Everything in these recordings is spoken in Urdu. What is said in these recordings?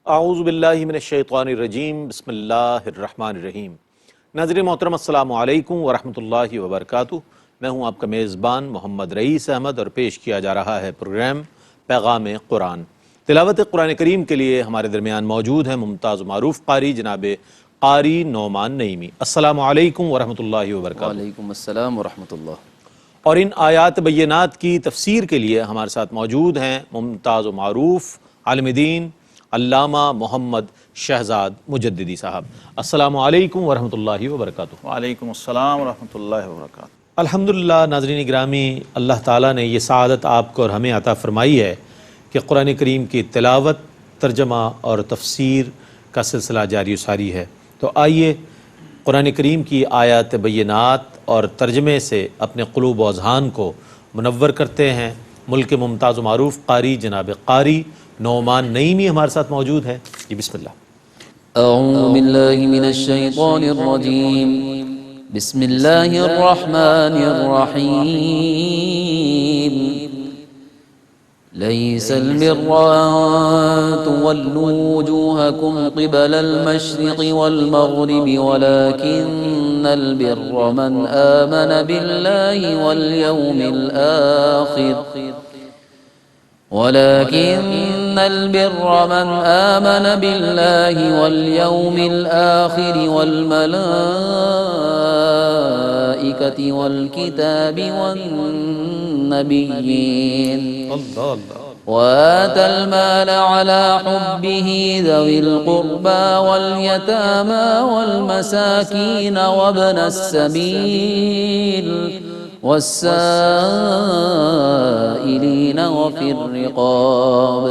اعوذ باللہ من الشیطان الرجیم، بسم اللہ الرحمن الرحیم۔ ناظرین محترم، السلام علیکم ورحمۃ اللہ وبرکاتہ۔ میں ہوں آپ کا میزبان محمد رئیس احمد اور پیش کیا جا رہا ہے پروگرام پیغام قرآن۔ تلاوت قرآن کریم کے لیے ہمارے درمیان موجود ہیں ممتاز و معروف قاری جناب قاری نعمان نعیمی۔ السلام علیکم ورحمۃ اللہ وبرکاتہ۔ وعلیکم السلام ورحمۃ اللہ۔ اور ان آیات بینات کی تفسیر کے لیے ہمارے ساتھ موجود ہیں ممتاز و معروف عالم دین علامہ محمد شہزاد مجددی صاحب۔ السلام علیکم ورحمۃ اللہ وبرکاتہ۔ وعلیکم السلام ورحمۃ اللہ وبرکاتہ۔ الحمدللہ ناظرین گرامی، اللہ تعالیٰ نے یہ سعادت آپ کو اور ہمیں عطا فرمائی ہے کہ قرآن کریم کی تلاوت، ترجمہ اور تفسیر کا سلسلہ جاری و ساری ہے۔ تو آئیے قرآن کریم کی آیات بینات اور ترجمے سے اپنے قلوب و اذہان کو منور کرتے ہیں۔ ملک ممتاز و معروف قاری جناب قاری نعمان نعیمی ہمارے ساتھ موجود ہیں۔ جی بسم اللہ۔ اعوذ باللہ من الشیطان الرجیم، بسم اللہ الرحمن الرحیم۔ لیس البر ان تولوا وجوہکم قبل المشرق والمغرب ولكن البر من آمن باللہ واليوم الآخر ولكن البر من آمن بالله واليوم الآخر والملائكة والكتاب والنبيين وآتى المال على حبه ذوي القربى واليتامى والمساكين وابن السبيل والسائلين وفي الرقاب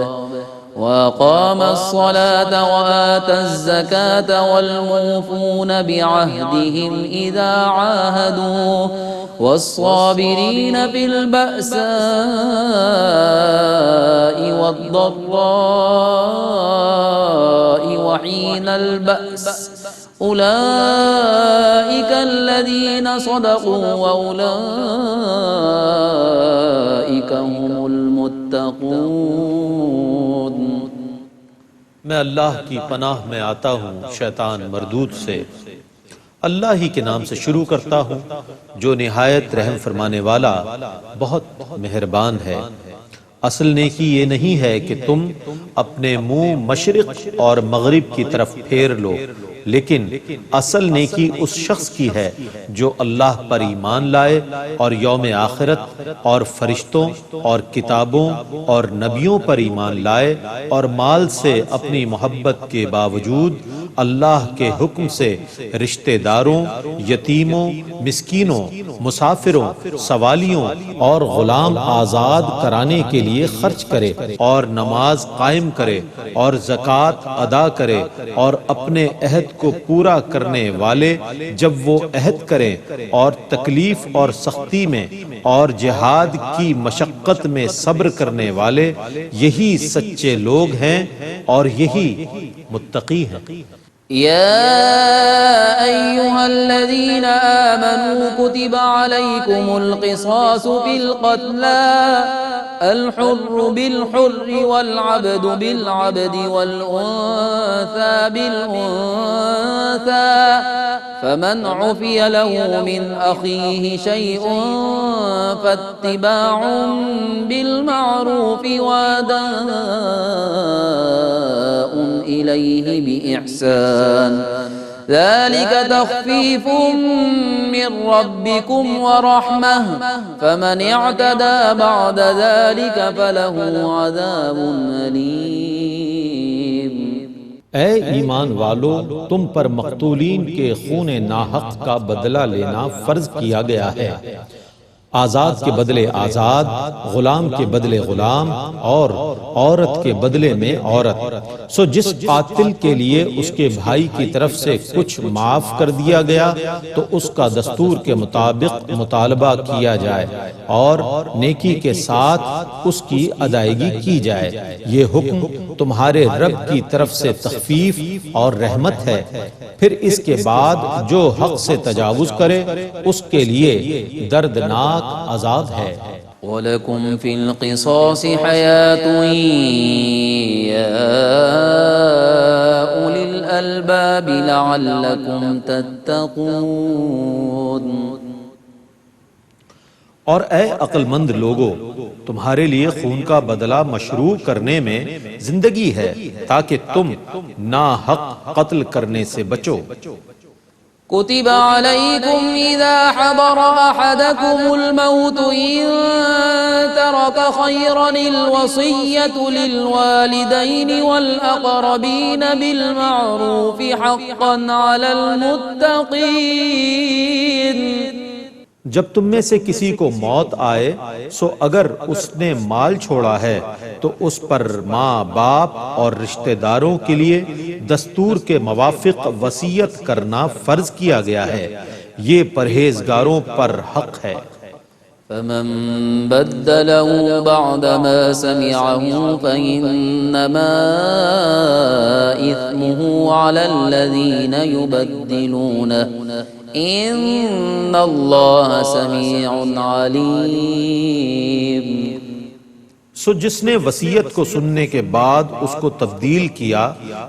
وأقام الصلاة وآتى الزكاة والموفون بعهدهم إذا عاهدوا والصابرين في البأساء والضراء وحين البأس أولئك الذين صدقوا وأولئك هم المتقون۔ میں اللہ کی پناہ میں آتا ہوں شیطان مردود سے۔ اللہ ہی کے نام سے شروع کرتا ہوں جو نہایت رحم فرمانے والا بہت مہربان ہے۔ اصل نیکی یہ نہیں ہے کہ تم اپنے منہ مشرق اور مغرب کی طرف پھیر لو، لیکن اصل نیکی اس شخص کی ہے جو اللہ پر ایمان لائے اور یوم آخرت اور فرشتوں اور کتابوں اور نبیوں پر ایمان لائے اور مال سے اپنی محبت کے باوجود اللہ کے حکم سے رشتہ داروں، یتیموں، مسکینوں، مسافروں، سوالیوں اور غلام آزاد کرانے کے لیے خرچ کرے اور نماز قائم کرے اور زکوٰۃ ادا کرے اور اپنے عہد کو پورا کرنے والے جب وہ عہد کریں اور تکلیف اور سختی میں اور جہاد کی مشقت میں صبر کرنے والے، یہی سچے لوگ ہیں اور یہی متقی ہیں۔ يا أيها الذين آمنوا كتب عليكم القصاص في القتلى الحر بالحر والعبد بالعبد والأنثى بالأنثى فمن عفي له من أخيه شيء فاتباع بالمعروف وأداء إليه بإحسان ذلك تخفيف من ربكم ورحمة فمن اعتدى بعد ذلك فله عذاب أليم۔ اے ایمان والو، تم پر مقتولین کے خون ناحق کا بدلہ لینا فرض کیا گیا ہے، آزاد کے بدلے آزاد، غلام کے بدلے غلام اور عورت کے بدلے میں عورت۔ سو جس قاتل کے لیے اس کے بھائی کی طرف سے کچھ معاف کر دیا گیا تو اس کا دستور کے مطابق مطالبہ کیا جائے اور نیکی کے ساتھ اس کی ادائیگی کی جائے۔ یہ حکم تمہارے رب کی طرف سے تخفیف اور رحمت ہے۔ پھر اس کے بعد جو حق سے تجاوز کرے اس کے لیے دردناک عذاب ہے۔ وَلَكُمْ فِي الْقِصَاصِ حَيَاةٌ يَا الأسباب لعلكم تتقون. اور اے عقل مند لوگو، تمہارے لیے خون کا بدلہ مشروع کرنے میں زندگی ہے تاکہ تم ناحق قتل کرنے سے بچو. كتب عليكم إذا حضر أحدكم الموت إن ترك خيرا الوصية للوالدين والأقربين بالمعروف حقا على المتقين. جب تم میں سے کسی کو موت آئے سو اگر اس نے مال چھوڑا ہے تو اس پر ماں باپ اور رشتہ داروں کے لیے دستور کے موافق وصیت کرنا فرض کیا گیا ہے، یہ پرہیزگاروں پر حق ہے. فمن بدله بعدما سمعه فإنما إثمه على الذين يبدلونه ان اللہ سمیع علیم. سو جس نے وصیت کو سننے کے بعد اس کو تبدیل کیا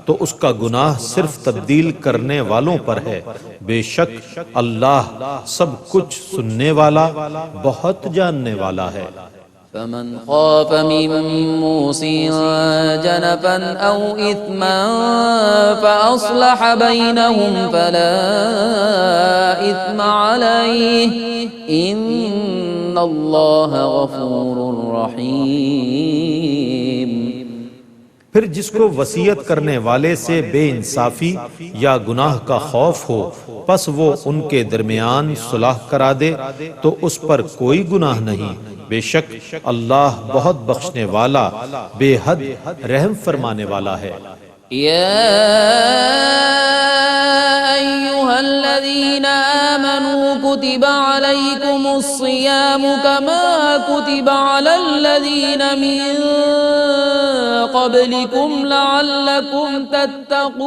تو اس کا گناہ صرف تبدیل کرنے والوں پر ہے، بے شک اللہ سب کچھ سننے والا بہت جاننے والا ہے. فمن خاف من موص جنفا او اثما فاصلح بينهم فلا اثم عليه ان اللہ غفور رحیم. پھر جس کو وصیت کرنے والے سے بے انصافی یا گناہ کا خوف ہو پس وہ ان کے درمیان صلح کرا دے تو اس پر کوئی گناہ نہیں، بے شک اللہ بہت بخشنے والا بے حد رحم فرمانے والا ہے. یا ایہا الذین آمنوا کتب علیکم الصیام کما کتب علی الذین من قبلکم لعلکم تتقون.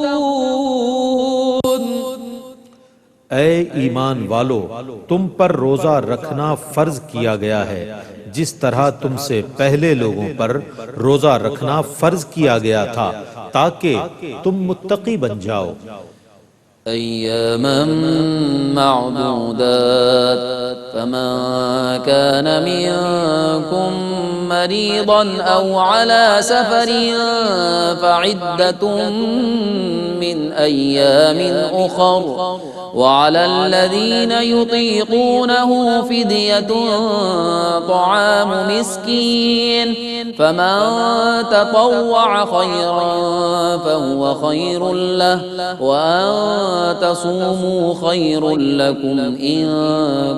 اے ایمان والو، تم پر روزہ رکھنا فرض کیا گیا ہے جس طرح تم سے پہلے لوگوں پر روزہ رکھنا فرض کیا گیا تھا تاکہ تم متقی بن جاؤ. ایاما معدودات فمن كان منكم مريضا او على سفر فعدة من ايام اخر وعلى الذين يطيقونه فدية طعام مسكين فمن تطوع خيرا فهو خير له وأن تصوموا خير لكم إن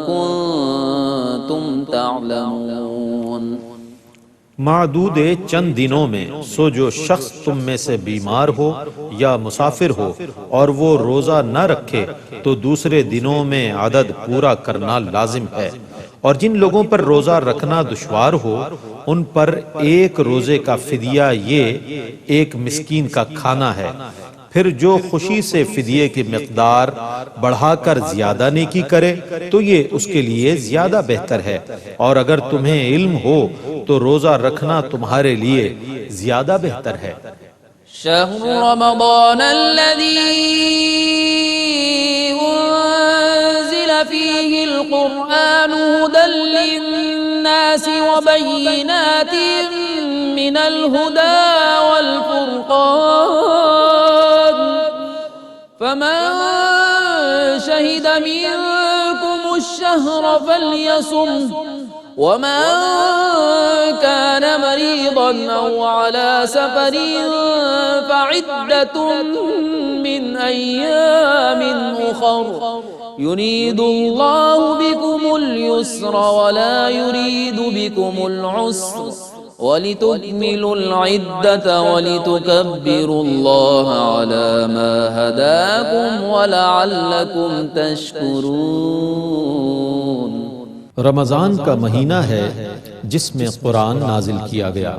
كنتم تعلمون. معدود چند دنوں میں سو جو شخص تم میں سے بیمار ہو یا مسافر ہو اور وہ روزہ نہ رکھے تو دوسرے دنوں میں عدد پورا کرنا لازم ہے، اور جن لوگوں پر روزہ رکھنا دشوار ہو ان پر ایک روزے کا فدیہ یہ ایک مسکین کا کھانا ہے. پھر جو خوشی سے فدیے کی مقدار بڑھا کر زیادہ نیکی کرے تو یہ اس کے لیے زیادہ بہتر ہے، اور اگر تمہیں علم ہو تو روزہ رکھنا تمہارے لیے زیادہ بہتر ہے. شهر رمضان الذي أنزل فيه القرآن هدى للناس وبينات من الهدى والفرقان فمن شهد منكم الشهر فليصمه ومن كان مريضا أو على سفر فعدة من أيام أخر يريد الله بكم اليسر ولا يريد بكم العسر ولتكملوا العدة ولتكبروا الله على ما هداكم ولعلكم تشكرون. رمضان کا مہینہ ہے جس میں قرآن نازل کیا گیا،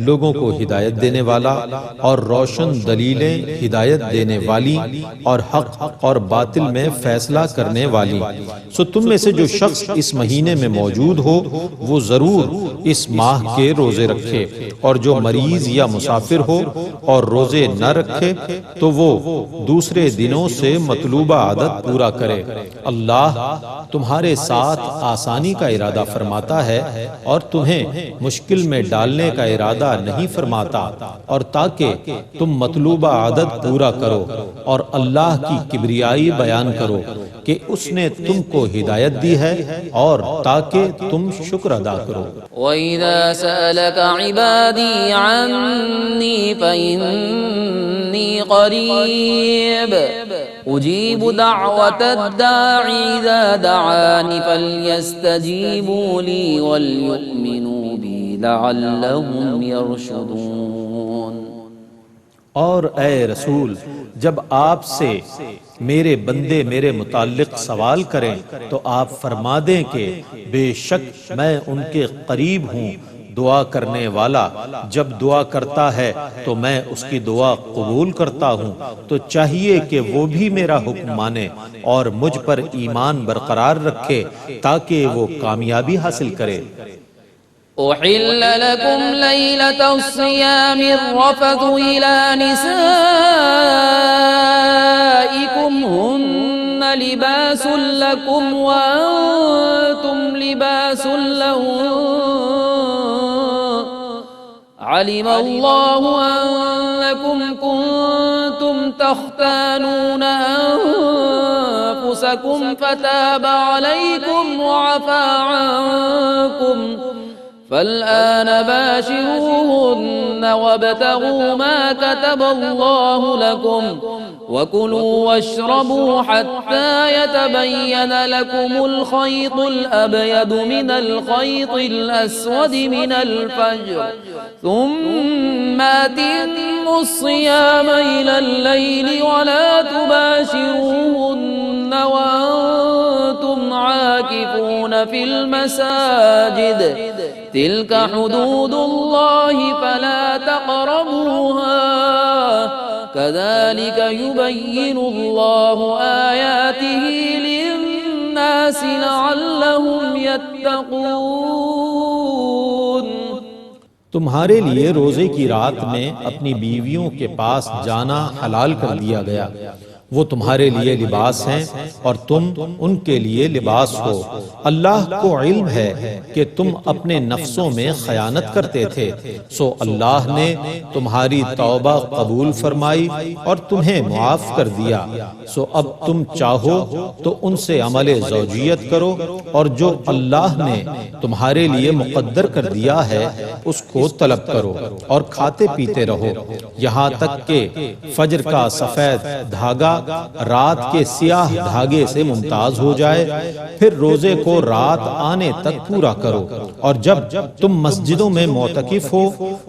لوگوں کو ہدایت دینے والا اور روشن دلیلیں ہدایت دینے والی اور حق اور باطل میں فیصلہ کرنے والی۔ سو تم میں سے جو شخص اس مہینے میں موجود ہو وہ ضرور اس ماہ کے روزے رکھے، اور جو مریض یا مسافر ہو اور روزے نہ رکھے تو وہ دوسرے دنوں سے مطلوبہ عدد پورا کرے۔ اللہ تمہارے ساتھ آسانی کا ارادہ فرماتا ہے اور تمہیں مشکل میں ڈالنے کا ارادہ نہیں فرماتا، اور تاکہ تم مطلوبہ عدد پورا کرو اور اللہ کی کبریائی بیان کرو کہ اس نے تم کو ہدایت دی ہے اور تاکہ تم شکر ادا کرو۔ وَإِذَا سَأَلَكَ عِبَادِي عَنِّي فَإِنِّي قَرِيبٌ أُجِيبُ دَعْوَةَ الدَّاعِ إِذَا دَعَانِ فَلْيَسْتَجِيبُوا لِي وَلْيُؤْمِنُوا بِي لَعَلَّهُمْ يَرْشُدُونَ۔ اور اے رسول، جب آپ سے میرے بندے میرے متعلق سوال کریں تو آپ فرما دیں کہ بے شک میں ان کے قریب ہوں، دعا کرنے والا جب دعا کرتا ہے تو میں اس کی دعا قبول کرتا ہوں، تو چاہیے کہ وہ بھی میرا حکم مانے اور مجھ پر ایمان برقرار رکھے تاکہ وہ کامیابی حاصل کرے۔ أحل لكم ليلة الصيام الرفث إلى نسائكم هن لباس لكم وأنتم لباس لهن علم الله أنكم كنتم تختانون أنفسكم فتاب عليكم وعفى عنكم فالآن باشروهن وابتغوا ما كتب الله لكم وكلوا واشربوا حتى يتبين لكم الخيط الأبيض من الخيط الأسود من الفجر ثم أتموا الصيام إلى الليل ولا تباشروهن وأنتم عاكفون في المساجد تلك حدود الله فلا تقربوها كذلك يبين الله آياته للناس لعلهم يتقون۔ تمہارے لیے روزے کی رات میں اپنی بیویوں کے پاس جانا حلال کر دیا گیا، وہ تمہارے لیے لباس ہیں اور تم ان کے لیے لباس ہو۔ اللہ کو علم ہے کہ تم اپنے نفسوں میں خیانت کرتے تھے، سو اللہ نے تمہاری توبہ قبول فرمائی اور تمہیں معاف کر دیا، سو اب تم چاہو تو ان سے عمل زوجیت کرو، اور جو اللہ نے تمہارے لیے مقدر کر دیا ہے اس کو طلب کرو، اور کھاتے پیتے رہو یہاں تک کہ فجر کا سفید دھاگا رات کے سیاہ دھاگے سے ممتاز ہو جائے، پھر روزے کو رات آنے تک پورا کرو، اور جب تم مسجدوں میں معتکف ہو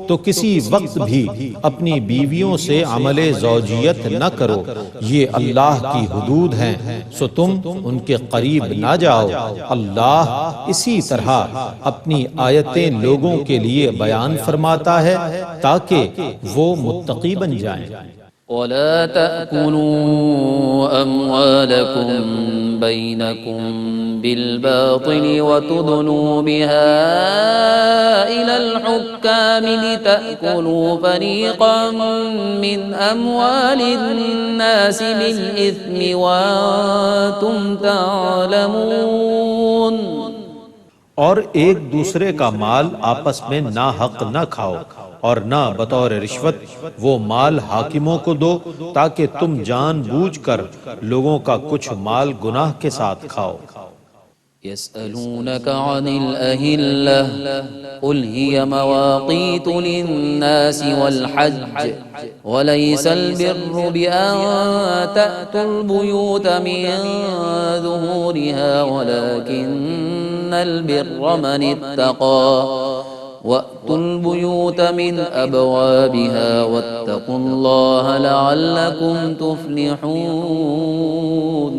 تو کسی وقت بھی اپنی بیویوں سے عمل زوجیت نہ کرو، یہ اللہ کی حدود ہیں، سو تم ان کے قریب نہ جاؤ۔ اللہ اسی طرح اپنی آیتیں لوگوں کے لیے بیان فرماتا ہے تاکہ وہ متقی بن جائیں۔ ولا تأكلوا أموالكم بينكم بالباطل وتدلوا بها إلى الحكام لتأكلوا فريقا من أموال الناس بالإثم وأنتم تعلمون۔ اور ایک دوسرے کا مال آپس میں ناحق نہ کھاؤ، اور نہ بطور رشوت وہ مال حاکموں کو دو تاکہ تم جان بوجھ کر لوگوں کا کچھ مال گناہ کے ساتھ کھاؤ۔ يسألونك عن الأهلة قل هي مواقيت للناس والحج وليس البر بأن تأتوا البيوت من ظهورها ولكن البر من اتقى وَأْتُوا الْبُيُوتَ مِنْ أَبْوَابِهَا وَاتَّقُوا اللَّهَ لَعَلَّكُمْ تُفْلِحُونَ۔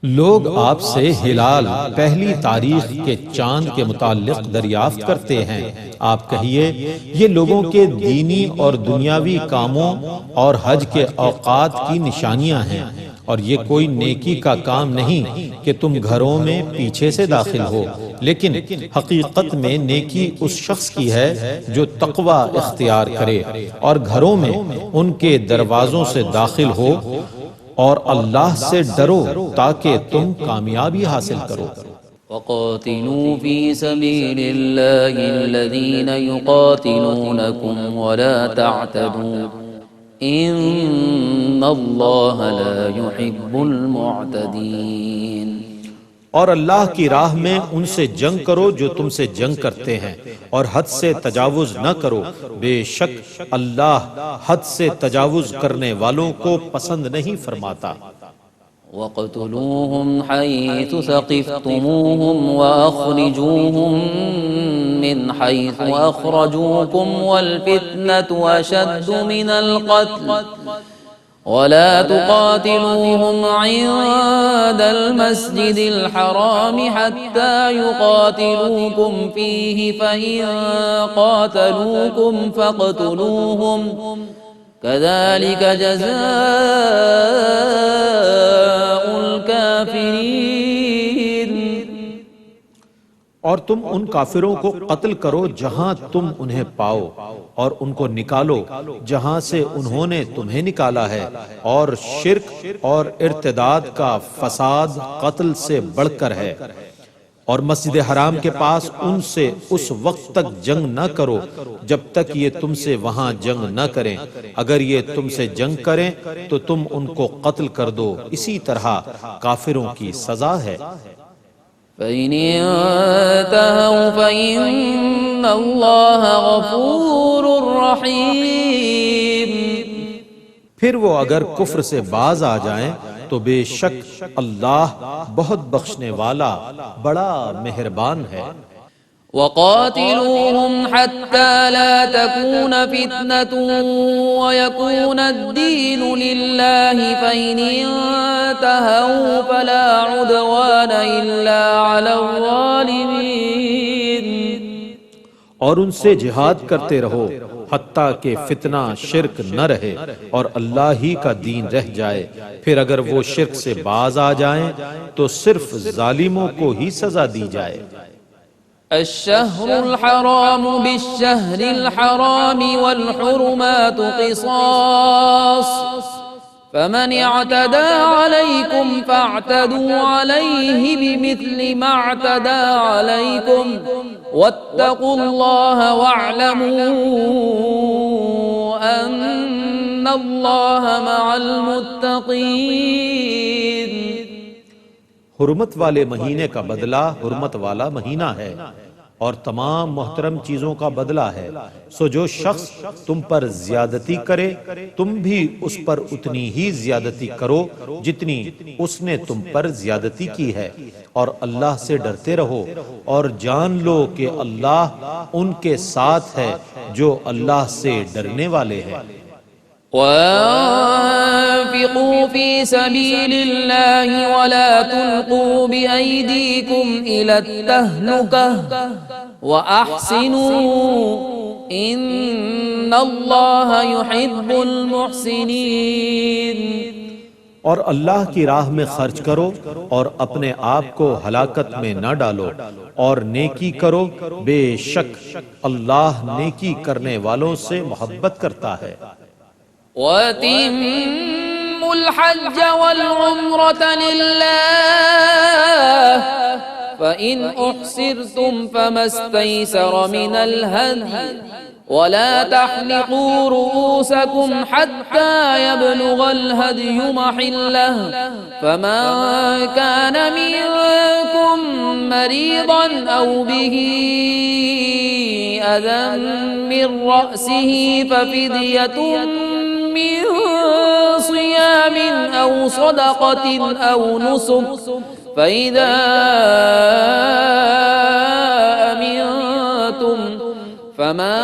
لوگ آپ سے ہلال پہلی تاریخ کے چاند کے متعلق دریافت کرتے ہیں، آپ کہیے یہ لوگوں کے دینی اور دنیاوی کاموں اور حج کے اوقات کی نشانیاں ہیں، اور یہ کوئی نیکی کا کام نہیں کہ تم گھروں میں پیچھے سے داخل ہو، لیکن حقیقت میں نیکی اس شخص کی ہے جو تقوی اختیار کرے اور گھروں میں ان کے دروازوں سے داخل ہو، اور اللہ سے ڈرو تاکہ تم کامیابی حاصل کرو۔ وقاتلوا في سبيل الله الذين يقاتلونكم ولا تعتدوا إن الله لا يحب المعتدين۔ اور اللہ کی راہ میں ان سے جنگ کرو جو تم سے جنگ کرتے ہیں، اور حد سے تجاوز نہ کرو، بے شک اللہ حد سے تجاوز کرنے والوں کو پسند نہیں فرماتا۔ وَاقْتُلُوهُمْ حَيْثُ ثَقِفْتُمُوهُمْ وَأَخْرِجُوهُمْ مِنْ حَيْثُ أَخْرَجُوكُمْ وَالْفِتْنَةُ أَشَدُّ مِنَ الْقَتْلِ وَلَا تُقَاتِلُوهُمْ عِندَ الْمَسْجِدِ الْحَرَامِ حَتَّى يُقَاتِلُوكُمْ فِيهِ فَإِن قَاتَلُوكُمْ فَاقْتُلُوهُمْ كَذَلِكَ جَزَاءُ الْكَافِرِينَ۔ اور تم ان کافروں کو قتل کرو جہاں تم انہیں پاؤ، اور ان کو نکالو جہاں سے انہوں نے تمہیں نکالا ہے، اور شرک اور ارتداد کا فساد قتل سے بڑھ کر ہے، اور مسجد حرام کے پاس ان سے اس وقت تک جنگ نہ کرو جب تک یہ تم سے وہاں جنگ نہ کریں، اگر یہ تم سے جنگ کریں تو تم ان کو قتل کر دو، اسی طرح کافروں کی سزا ہے۔ فَإِنِ انتهوا فَإِنَّ اللَّهَ غَفُورٌ رَحِيمٌ۔ پھر وہ اگر کفر سے باز آ جائیں تو بے شک اللہ بہت بخشنے والا بڑا مہربان ہے۔ وَقَاتِلُوهُمْ حَتَّى لَا تَكُونَ فِتْنَةٌ وَيَكُونَ الدِّينُ لِلَّهِ فَإِنِ انتهوا فَلَا عُدْوَانَ إِلَّا عَلَى الظَّالِمِينَ۔ اور ان سے جہاد کرتے رہو حتیٰ کہ فتنہ شرک نہ رہے اور اللہ ہی کا دین رہ جائے، پھر اگر وہ شرک سے باز آ جائیں تو صرف ظالموں کو ہی سزا دی جائے۔ الشهر الحرام بالشهر الحرام والحرمات قصاص فمن اعتدى عليكم فاعتدوا عليه بمثل ما اعتدى عليكم واتقوا الله واعلموا أن الله مع المتقين۔ حرمت والے مہینے کا بدلہ حرمت والا مہینہ ہے، اور تمام محترم چیزوں کا بدلہ ہے، سو جو شخص تم پر زیادتی کرے تم بھی اس پر اتنی ہی زیادتی کرو جتنی اس نے تم پر زیادتی کی ہے، اور اللہ سے ڈرتے رہو اور جان لو کہ اللہ ان کے ساتھ ہے جو اللہ سے ڈرنے والے ہیں۔ وَأَنفِقُوا فِي سَبِيلِ اللَّهِ وَلَا تُلْقُوا بِأَيْدِيكُمْ إِلَى التَّهْلُكَةِ وَأَحْسِنُوا إِنَّ اللَّهَ يُحِبُّ الْمُحْسِنِينَ۔ اور اللہ کی راہ میں خرچ کرو اور اپنے آپ کو ہلاکت میں نہ ڈالو، اور نیکی کرو، بے شک اللہ نیکی کرنے والوں سے محبت کرتا ہے۔ وَأَتِمُّوا الْحَجَّ وَالْعُمْرَةَ لِلَّهِ فَإِنْ أُحْصِرْتُمْ فَمَا اسْتَيْسَرَ مِنَ الْهَدْيِ وَلَا تَحْلِقُوا رُؤُوسَكُمْ حَتَّى يَبْلُغَ الْهَدْيُ مَحِلَّهُ فَمَنْ كَانَ مِنْكُمْ مَرِيضًا أَوْ بِهِ أَذًى مِنْ رَأْسِهِ فَفِدْيَةٌ من صيام أو صدقة أو نسك فإذا أمنتم فمن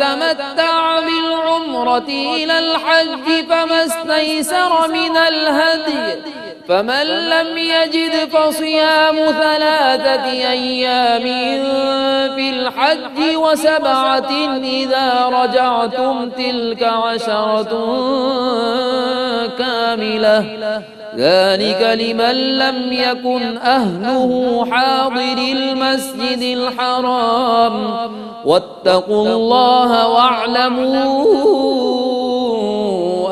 تمتع بالعمرة إلى الحج فما استيسر من الهدي فمن لم يجد فصيام 3 أيام في الحج و7 إذا رجعتم تلك 10 كاملة ذلك لمن لم يكن أهله حاضر المسجد الحرام واتقوا الله واعلموا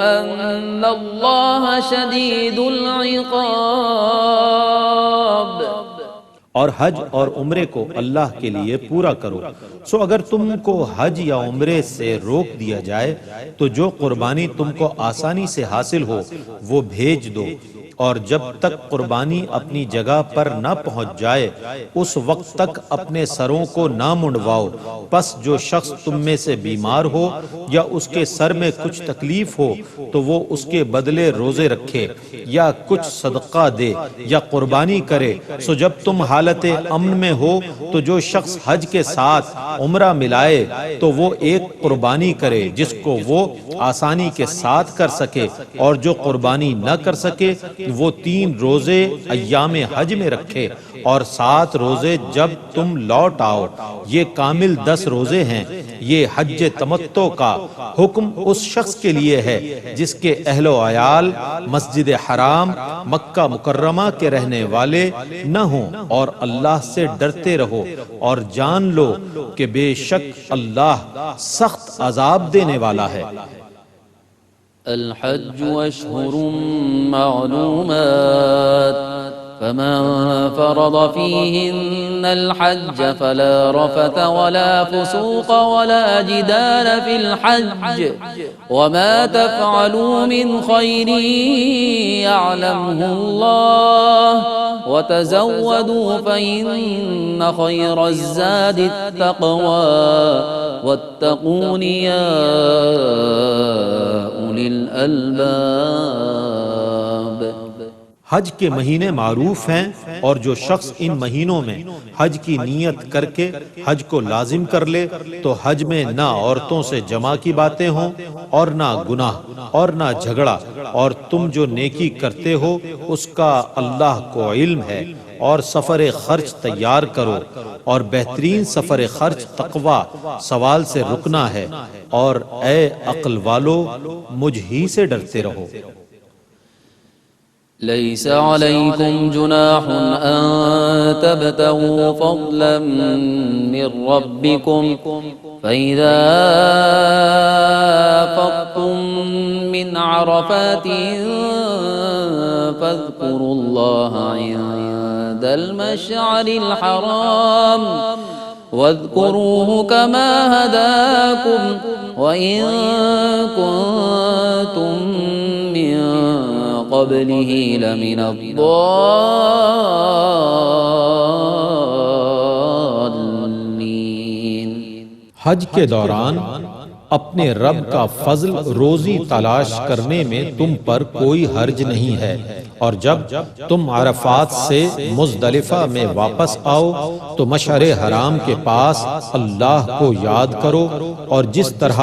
أن الله شديد العقاب۔ اور حج اور عمرے کو اللہ کے لیے پورا کرو۔ سو اگر تم کو حج یا عمرے سے روک دیا جائے تو جو قربانی تم کو آسانی سے حاصل ہو وہ بھیج دو، اور جب تک قربانی اپنی جگہ پر نہ پہنچ جائے اس وقت تک اپنے سروں کو نہ منڈواؤ۔ پس جو شخص تم میں سے بیمار ہو یا اس کے سر میں کچھ تکلیف ہو تو وہ اس کے بدلے روزے رکھے یا کچھ صدقہ دے یا قربانی کرے۔ سو جب تم حالت امن میں ہو تو جو شخص حج کے ساتھ عمرہ ملائے تو وہ ایک قربانی کرے جس کو وہ آسانی کے ساتھ کر سکے، اور جو قربانی نہ کر سکے وہ 3 روزے ایام حج میں رکھے اور 7 روزے جب تم لوٹ آؤ، یہ کامل 10 روزے ہیں۔ یہ حج تمتع کا حکم اس شخص کے لیے ہے جس کے اہل و عیال مسجد حرام مکہ مکرمہ کے رہنے والے نہ ہوں، اور اللہ سے ڈرتے رہو اور جان لو کہ بے شک اللہ سخت عذاب دینے والا ہے۔ الحج أشهر معلومات فمن فرض فيهن الحج فلا رفث ولا فسوق ولا جدال في الحج وما تفعلوا من خير يعلمه الله وتزودوا فإن خير الزاد التقوى واتقون يا أولي الألباب۔ حج کے مہینے معروف ہیں، اور جو شخص ان مہینوں میں حج کی نیت کر کے حج کو لازم کر لے تو حج میں نہ عورتوں سے جمع کی باتیں ہوں اور نہ گناہ اور نہ جھگڑا، اور تم جو نیکی کرتے ہو اس کا اللہ کو علم ہے، اور سفر خرچ تیار کرو، اور بہترین سفر خرچ تقوی سوال سے رکنا ہے، اور اے عقل والو مجھ ہی سے ڈرتے رہو۔ ليس عليكم جناح أن تبتغوا فضلا من ربكم فإذا أفضتم من عرفات فاذكروا الله عند المشعر الحرام واذكروه كما هداكم وإن كنتم من قبله لمن الضالين۔ حج کے دوران اپنے رب کا فضل روزی تلاش کرنے میں تم پر کوئی حرج نہیں ہے، اور جب تم عرفات سے مزدلفہ میں واپس آؤ تو مشعر حرام کے پاس اللہ کو یاد کرو، اور جس طرح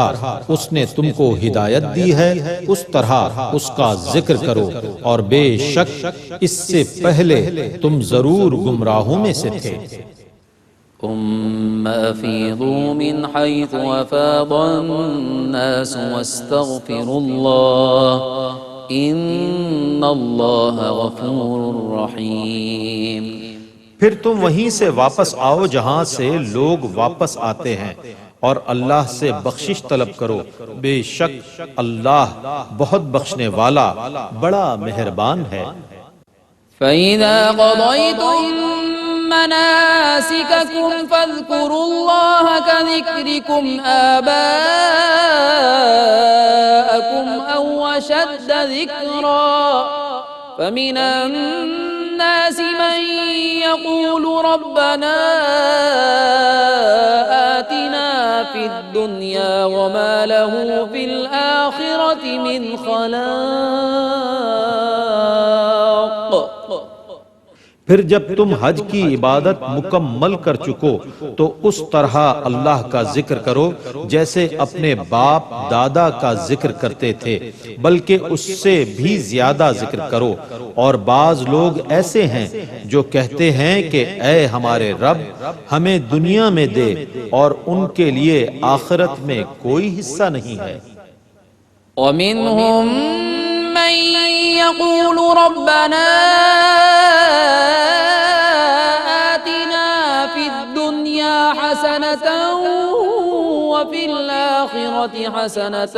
اس نے تم کو ہدایت دی ہے اس طرح اس کا ذکر کرو، اور بے شک اس سے پہلے تم ضرور گمراہوں میں سے تھے۔ ثم أفيضوا من حيث أفاض الناس واستغفروا الله إن الله غفور رحيم۔ پھر تم وہیں سے واپس آؤ جہاں سے لوگ واپس آتے ہیں، اور اللہ سے بخشش طلب کرو، بے شک اللہ بہت بخشنے والا بڑا مہربان ہے۔ فَإِذَا قَضَيْتُم مناسككم فاذكروا الله كذكركم آباءكم أو أشد ذكرا فمن الناس من يقول ربنا آتنا في الدنيا وما له في الآخرة من خلاق۔ پھر جب تم حج کی عبادت مکمل کر چکو تو اس طرح اللہ کا ذکر کرو جیسے اپنے باپ دادا کا ذکر کرتے تھے، بلکہ اس سے بھی زیادہ ذکر کرو۔ اور بعض لوگ ایسے ہیں جو کہتے ہیں کہ اے ہمارے رب ہمیں دنیا میں دے، اور ان کے لیے آخرت میں کوئی حصہ نہیں ہے۔ ومنهم من يقول ربنا آتنا في الدنيا حسنة وفي الآخرة حسنة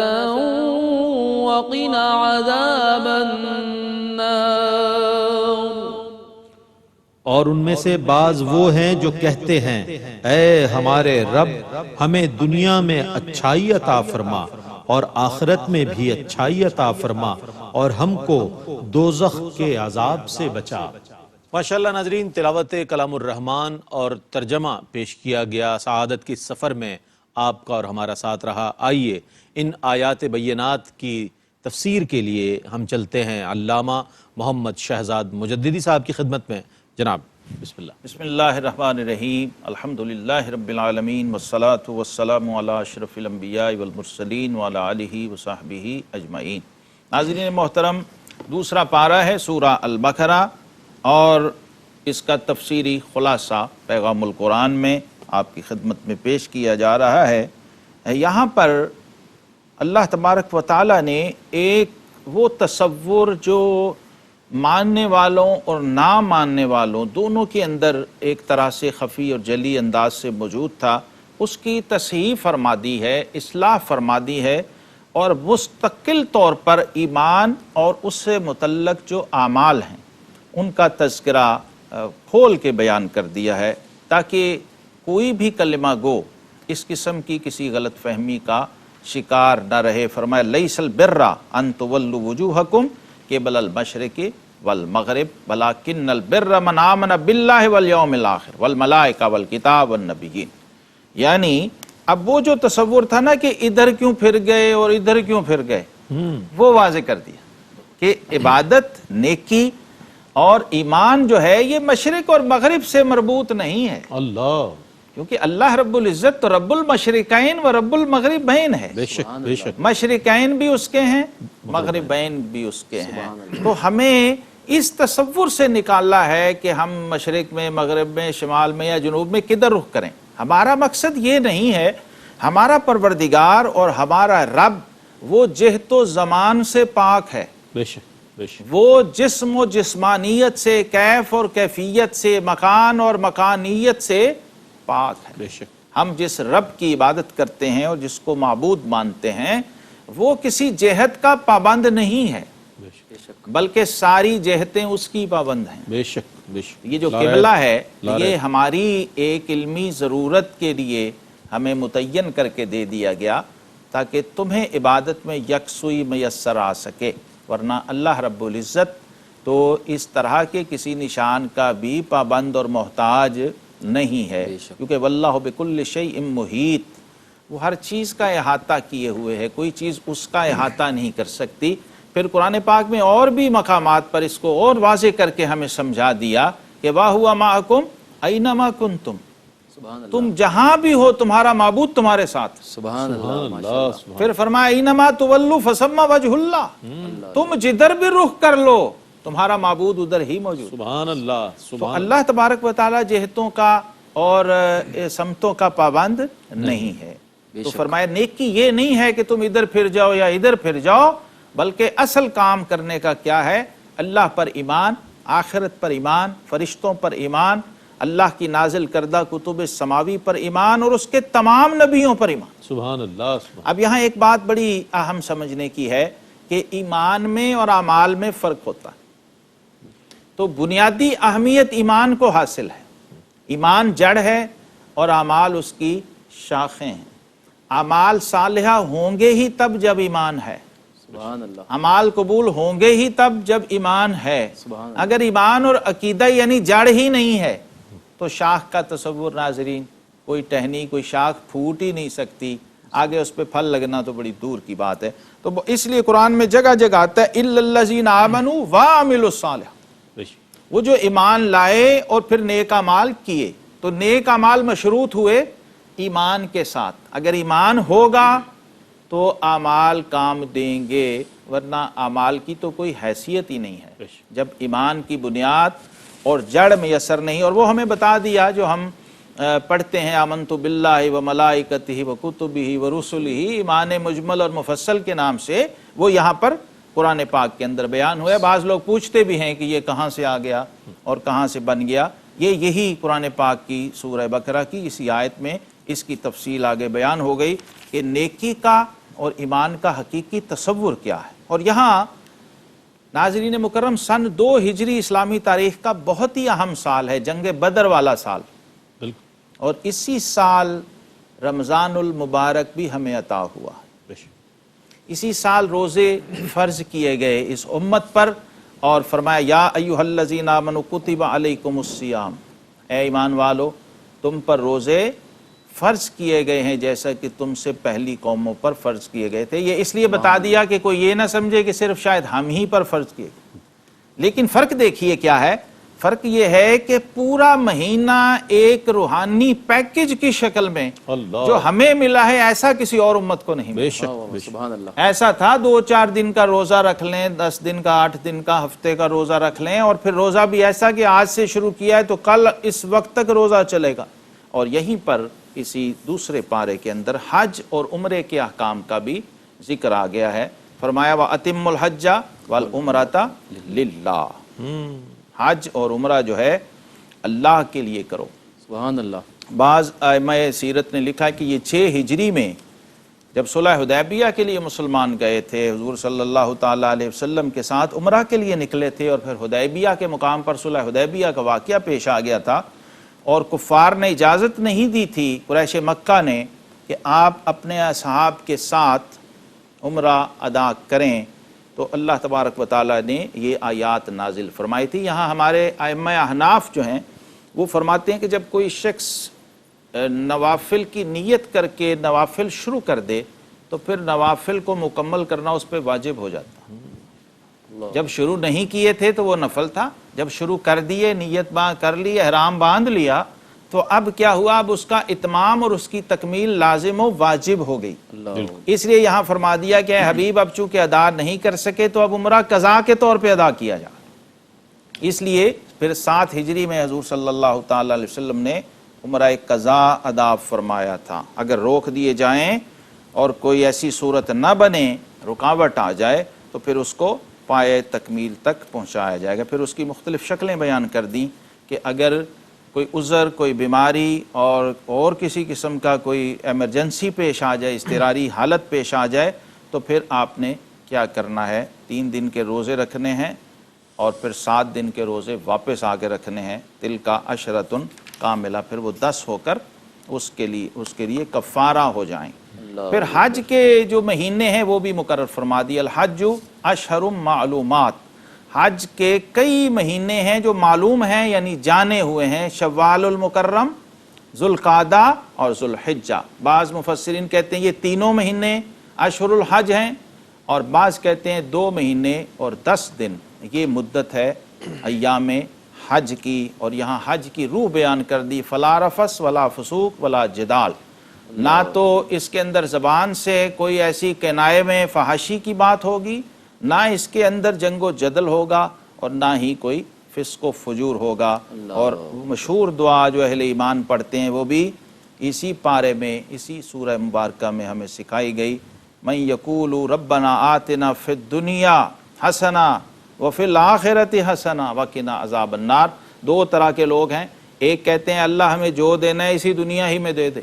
وقنا عذاب النار۔ اور ان میں سے بعض وہ ہیں جو کہتے ہیں اے ہمارے رب ہمیں دنیا میں اچھائی عطا فرما اور آخرت میں بھی اچھائی عطا فرما اور ہم کو دوزخ کے عذاب سے بچا۔ ماشاءاللہ ناظرین، تلاوت کلام الرحمن اور ترجمہ پیش کیا گیا سعادت کی سفر میں آپ کا اور ہمارا ساتھ رہا۔ آئیے ان آیات بینات کی تفسیر کے لیے ہم چلتے ہیں علامہ محمد شہزاد مجددی صاحب کی خدمت میں۔ جناب بسم اللہ۔ بسم اللہ الرحمن الرحیم، الحمدللہ رب العالمین والصلاة والسلام علی اشرف الانبیاء والمرسلین وعلی آلہ وصحبہ اجمعین۔ ناظرین محترم، دوسرا پارہ ہے سورہ البقرہ اور اس کا تفسیری خلاصہ پیغام القرآن میں آپ کی خدمت میں پیش کیا جا رہا ہے۔ یہاں پر اللہ تبارک و تعالیٰ نے ایک وہ تصور جو ماننے والوں اور نہ ماننے والوں دونوں کے اندر ایک طرح سے خفی اور جلی انداز سے موجود تھا، اس کی تصحیح فرما دی ہے، اصلاح فرما دی ہے، اور مستقل طور پر ایمان اور اس سے متعلق جو اعمال ہیں ان کا تذکرہ کھول کے بیان کر دیا ہے، تاکہ کوئی بھی کلمہ گو اس قسم کی کسی غلط فہمی کا شکار نہ رہے۔ فرمایا لیس البر ان تولوا وجوہکم قبل المشرق والمغرب ولکن البر من آمن باللہ والیوم الآخر والملائکہ والکتاب والنبیین۔ یعنی اب وہ جو تصور تھا نا کہ ادھر کیوں پھر گئے اور ادھر کیوں پھر گئے، وہ واضح کر دیا کہ عبادت، نیکی اور ایمان جو ہے یہ مشرق اور مغرب سے مربوط نہیں ہے، اللہ، کیونکہ اللہ رب العزت تو رب المشرقین و رب المغربین ہے۔ بے شک بے شک، مشرقین بھی اس کے ہیں، مغربین بھی اس کے ہیں۔ تو ہمیں اس تصور سے نکالنا ہے کہ ہم مشرق میں، مغرب میں، شمال میں یا جنوب میں کدھر رخ کریں۔ ہمارا مقصد یہ نہیں ہے۔ ہمارا پروردگار اور ہمارا رب وہ جہت و زمان سے پاک ہے، بے شک بے شک، وہ جسم و جسمانیت سے، کیف اور کیفیت سے، مکان اور مکانیت سے پاک ہے۔ بے شک، ہم جس رب کی عبادت کرتے ہیں اور جس کو معبود مانتے ہیں وہ کسی جہت کا پابند نہیں ہے، بے شک بلکہ ساری جہتیں اس کی پابند ہیں۔ بے شک بے شک۔ یہ جو قبلہ ہے یہ ہماری ایک علمی ضرورت کے لیے ہمیں متعین کر کے دے دیا گیا تاکہ تمہیں عبادت میں یکسوئی میسر آ سکے، ورنہ اللہ رب العزت تو اس طرح کے کسی نشان کا بھی پابند اور محتاج نہیں ہے، کیونکہ واللہ بکل شیء محیط، وہ ہر چیز کا احاطہ کیے ہوئے ہے، کوئی چیز اس کا احاطہ نہیں کر سکتی۔ پھر قرآن پاک میں اور بھی مقامات پر اس کو اور واضح کر کے ہمیں سمجھا دیا کہ وَهُوَ مَعَكُمْ أَيْنَمَا كُنْتُمْ، تم جہاں بھی ہو تمہارا معبود تمہارے ساتھ۔ سبحان اللہ۔ پھر فرمایا اِنَّمَا تُوَلُّوا فَثَمَّ وَجْهُ اللَّهِ، تم جدھر بھی رخ کر لو تمہارا معبود ادھر ہی موجود۔ سبحان اللہ، تو اللہ تبارک و تعالیٰ جہتوں کا اور سمتوں کا پابند نہیں ہے۔ تو فرمایا نیکی یہ نہیں ہے کہ تم ادھر پھر جاؤ یا ادھر پھر جاؤ، بلکہ اصل کام کرنے کا کیا ہے؟ اللہ پر ایمان، آخرت پر ایمان، فرشتوں پر ایمان، اللہ کی نازل کردہ کتب سماوی پر ایمان اور اس کے تمام نبیوں پر ایمان۔ سبحان اللہ۔ اب یہاں ایک بات بڑی اہم سمجھنے کی ہے کہ ایمان میں اور اعمال میں فرق ہوتا ہے۔ تو بنیادی اہمیت ایمان کو حاصل ہے، ایمان جڑ ہے اور اعمال اس کی شاخیں ہیں۔ اعمال صالحہ ہوں گے ہی تب جب ایمان ہے، سبحان اللہ۔ اعمال قبول ہوں گے ہی تب جب ایمان ہے۔ اگر ایمان اور عقیدہ یعنی جڑ ہی نہیں ہے تو شاخ کا تصور ناظرین، کوئی ٹہنی، کوئی شاخ پھوٹ ہی نہیں سکتی، آگے اس پہ پھل لگنا تو بڑی دور کی بات ہے۔ تو اس لیے قرآن میں جگہ جگہ آتا ہے اِلَّا الَّذِينَ آمَنُوا وَعَمِلُوا الصَّالِحَاتِ، وہ جو ایمان لائے اور پھر نیک اعمال کیے، تو نیک اعمال مشروط ہوئے ایمان کے ساتھ۔ اگر ایمان ہوگا تو اعمال کام دیں گے، ورنہ اعمال کی تو کوئی حیثیت ہی نہیں ہے جب ایمان کی بنیاد اور جڑ میسر نہیں۔ اور وہ ہمیں بتا دیا جو ہم پڑھتے ہیں آمنت باللہ و ملائکتہ و کتبہ و رسلہ، ایمان مجمل اور مفصل کے نام سے وہ یہاں پر قرآن پاک کے اندر بیان ہوا ہے۔ بعض لوگ پوچھتے بھی ہیں کہ یہ کہاں سے آ گیا اور کہاں سے بن گیا۔ یہی قرآن پاک کی سورہ بقرہ کی اسی آیت میں اس کی تفصیل آگے بیان ہو گئی کہ نیکی کا اور ایمان کا حقیقی تصور کیا ہے۔ اور یہاں ناظرین مکرم سن 2 ہجری اسلامی تاریخ کا بہت ہی اہم سال ہے، جنگ بدر والا سال، اور اسی سال رمضان المبارک بھی ہمیں عطا ہوا۔ اسی سال روزے فرض کیے گئے اس امت پر، اور فرمایا یا ایھا الذین آمنوا کتب علیکم الصیام، اے ایمان والو تم پر روزے فرض کیے گئے ہیں جیسا کہ تم سے پہلی قوموں پر فرض کیے گئے تھے۔ یہ اس لیے بتا دیا کہ کوئی یہ نہ سمجھے کہ صرف شاید ہم ہی پر فرض کیے گئے، لیکن فرق دیکھیے کیا ہے۔ فرق یہ ہے کہ پورا مہینہ ایک روحانی پیکج کی شکل میں جو ہمیں ملا ہے ایسا کسی اور امت کو نہیں ملا۔ سبحان اللہ۔ ایسا تھا 2-4 دن کا روزہ رکھ لیں، 10 دن کا، 8 دن کا، ہفتے کا روزہ رکھ لیں، اور پھر روزہ بھی ایسا کہ آج سے شروع کیا ہے تو کل اس وقت تک روزہ چلے گا۔ اور یہیں پر اسی دوسرے پارے کے اندر حج اور عمرے کے احکام کا بھی ذکر آ گیا ہے۔ فرمایا وَأَتِمُّ الْحَجَّ وَالْعُمْرَةَ لِلَّهِ، حج اور عمرہ جو ہے اللہ کے لیے کرو۔ سبحان اللہ۔ بعض ائمہ سیرت نے لکھا ہے کہ یہ 6 ہجری میں جب صلح حدیبیہ کے لیے مسلمان گئے تھے، حضور صلی اللہ تعالیٰ علیہ وسلم کے ساتھ عمرہ کے لیے نکلے تھے، اور پھر حدیبیہ کے مقام پر صلح حدیبیہ کا واقعہ پیش آ گیا تھا، اور کفار نے اجازت نہیں دی تھی، قریش مکہ نے، کہ آپ اپنے اصحاب کے ساتھ عمرہ ادا کریں، تو اللہ تبارک و تعالیٰ نے یہ آیات نازل فرمائی تھی۔ یہاں ہمارے ائمہ احناف جو ہیں وہ فرماتے ہیں کہ جب کوئی شخص نوافل کی نیت کر کے نوافل شروع کر دے تو پھر نوافل کو مکمل کرنا اس پہ واجب ہو جاتا۔ جب شروع نہیں کیے تھے تو وہ نفل تھا، جب شروع کر دیے، نیت کر لی، احرام باندھ لیا، تو اب کیا ہوا، اب اس کا اتمام اور اس کی تکمیل لازم و واجب ہو گئی۔ اس لیے یہاں فرما دیا کہ اے حبیب اب چونکہ ادا نہیں کر سکے تو اب عمرہ قضا کے طور پہ ادا کیا جائے۔ اس لیے پھر 7 ہجری میں حضور صلی اللہ تعالی علیہ وسلم نے عمرہ قضا ادا فرمایا تھا۔ اگر روک دیے جائیں اور کوئی ایسی صورت نہ بنے، رکاوٹ آ جائے، تو پھر اس کو پائے تکمیل تک پہنچایا جائے گا۔ پھر اس کی مختلف شکلیں بیان کر دیں کہ اگر کوئی عذر، کوئی بیماری اور کسی قسم کا کوئی ایمرجنسی پیش آ جائے، اضطراری حالت پیش آ جائے، تو پھر آپ نے کیا کرنا ہے، 3 دن کے روزے رکھنے ہیں، اور پھر 7 دن کے روزے واپس آ کے رکھنے ہیں۔ تل کا عشرۃ کاملہ، پھر وہ 10 ہو کر اس کے لیے کفارہ ہو جائیں۔ پھر حج کے جو مہینے ہیں وہ بھی مقرر فرما دی۔ الحج اشہر معلومات، حج کے کئی مہینے ہیں جو معلوم ہیں، یعنی جانے ہوئے ہیں۔ شوال المکرم، ذوالقعدہ اور ذوالحجہ۔ بعض مفسرین کہتے ہیں یہ تینوں مہینے اشہر الحج ہیں، اور بعض کہتے ہیں 2 مہینے اور 10 دن یہ مدت ہے ایام حج کی۔ اور یہاں حج کی روح بیان کر دی، فلا رفث ولا فسوق ولا جدال، نہ تو اس کے اندر زبان سے کوئی ایسی کنایے میں فحاشی کی بات ہوگی، نہ اس کے اندر جنگ و جدل ہوگا، اور نہ ہی کوئی فسق و فجور ہوگا۔ اور مشہور دعا جو اہل ایمان پڑھتے ہیں وہ بھی اسی پارے میں، اسی سورہ مبارکہ میں ہمیں سکھائی گئی۔ من یقول ربنا آتنا فی الدنیا حسنہ وفی الآخرۃ حسنہ وقنا عذاب النار۔ 2 طرح کے لوگ ہیں، ایک کہتے ہیں اللہ ہمیں جو دینا ہے اسی دنیا ہی میں دے دے،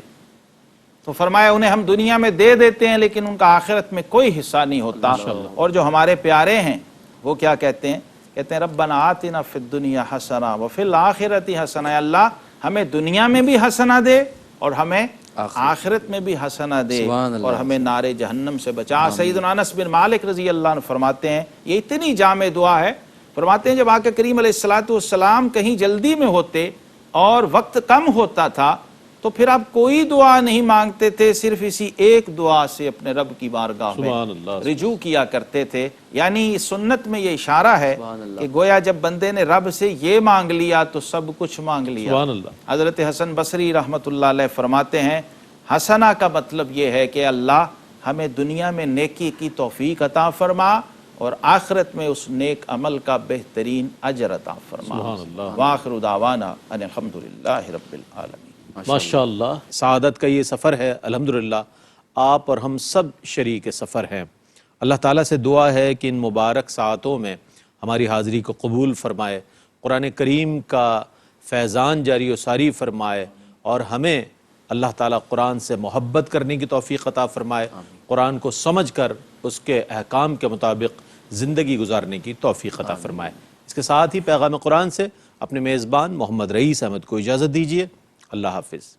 تو فرمایا انہیں ہم دنیا میں دے دیتے ہیں لیکن ان کا آخرت میں کوئی حصہ نہیں ہوتا۔ اور جو ہمارے پیارے ہیں وہ کیا کہتے ہیں ربنا آتنا فی الدنیا حسنہ وفی الآخرۃ حسنہ، اللہ ہمیں دنیا میں بھی حسنہ دے اور ہمیں آخرت میں بھی حسنہ دے، اور ہمیں نار جہنم سے بچا۔ سیدنا انس بن مالک رضی اللہ عنہ فرماتے ہیں یہ اتنی جامع دعا ہے، فرماتے ہیں جب آقا کریم علیہ الصلوۃ والسلام کہیں جلدی میں ہوتے اور وقت کم ہوتا تھا تو پھر آپ کوئی دعا نہیں مانگتے تھے، صرف اسی ایک دعا سے اپنے رب کی بارگاہ میں سبحان اللہ، رجوع کیا کرتے تھے۔ یعنی سنت میں یہ اشارہ ہے کہ گویا جب بندے نے رب سے یہ مانگ لیا تو سب کچھ مانگ لیا۔ سبحان اللہ۔ حضرت حسن بصری رحمۃ اللہ علیہ فرماتے ہیں حسنہ کا مطلب یہ ہے کہ اللہ ہمیں دنیا میں نیکی کی توفیق عطا فرما اور آخرت میں اس نیک عمل کا بہترین اجر عطا فرما۔ سبحان اللہ۔ وآخر دعوانا ان الحمدللہ رب العالمین۔ ماشاءاللہ، سعادت کا یہ سفر ہے، الحمدللہ آپ اور ہم سب شریک سفر ہیں۔ اللہ تعالیٰ سے دعا ہے کہ ان مبارک ساعتوں میں ہماری حاضری کو قبول فرمائے، قرآن کریم کا فیضان جاری و ساری فرمائے اور ہمیں اللہ تعالیٰ قرآن سے محبت کرنے کی توفیق عطا فرمائے، قرآن کو سمجھ کر اس کے احکام کے مطابق زندگی گزارنے کی توفیق عطا فرمائے۔ اس کے ساتھ ہی پیغام قرآن سے اپنے میزبان محمد رئیس احمد کو اجازت دیجیے۔ اللہ حافظ۔